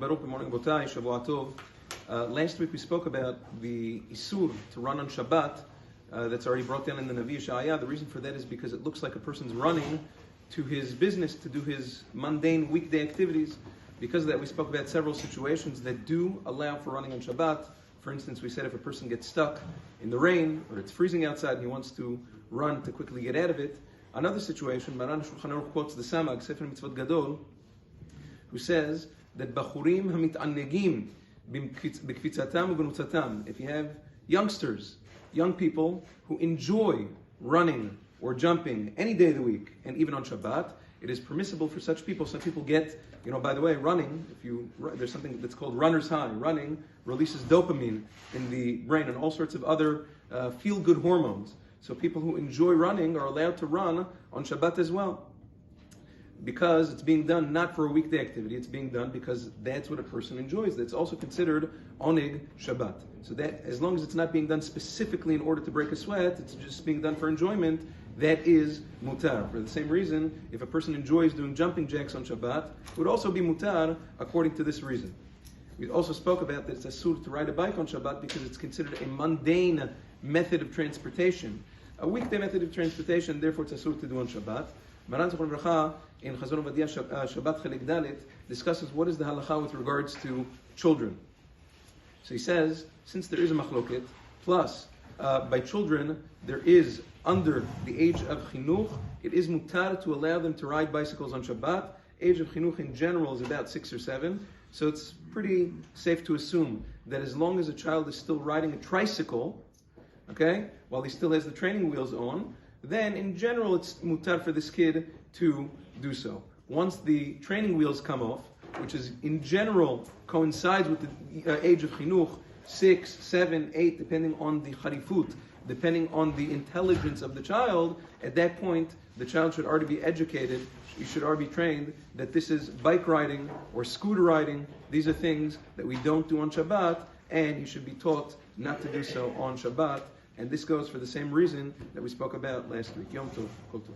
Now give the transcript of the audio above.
Baruch, good morning, Botai, Shavua Tov. Last week we spoke about the Isur to run on Shabbat that's already brought down in the Navi Yeshaya. The reason for that is because it looks like a person's running to his business to do his mundane weekday activities. Because of that, we spoke about several situations that do allow for running on Shabbat. For instance, we said if a person gets stuck in the rain or it's freezing outside and he wants to run to quickly get out of it. Another situation, Maran Shulchan Aruch quotes the Samag, Sefer Mitzvot Gadol, who says that Bachurim hamit'annegim b'kfitzatam u'benutzatam. If you have youngsters, young people who enjoy running or jumping any day of the week, and even on Shabbat, it is permissible for such people. Some people get, by the way, running, there's something that's called runner's high. Running releases dopamine in the brain and all sorts of other feel-good hormones. So people who enjoy running are allowed to run on Shabbat as well. Because it's being done not for a weekday activity, it's being done because that's what a person enjoys. That's also considered oneg Shabbat. So that, as long as it's not being done specifically in order to break a sweat, it's just being done for enjoyment, that is mutar. For the same reason, if a person enjoys doing jumping jacks on Shabbat, it would also be mutar according to this reason. We also spoke about that it's asur to ride a bike on Shabbat because it's considered a mundane method of transportation. A weekday method of transportation, therefore it's asur to do on Shabbat. Maran Zichron Bracha in Chazon Ovadia Shabbat Chelek Dalet discusses what is the halacha with regards to children. So he says, since there is a machloket, plus by children there is under the age of chinuch, it is mutar to allow them to ride bicycles on Shabbat. Age of chinuch in general is about 6 or 7, so it's pretty safe to assume that as long as a child is still riding a tricycle, okay, while he still has the training wheels on, then in general it's mutar for this kid to do so. Once the training wheels come off, which is in general coincides with the age of chinuch, 6, 7, 8, depending on the harifut, depending on the intelligence of the child, at that point the child should already be educated, he should already be trained that this is bike riding or scooter riding. These are things that we don't do on Shabbat, and he should be taught not to do so on Shabbat. And this goes for the same reason that we spoke about last week. Yom Tov, Kol Tov.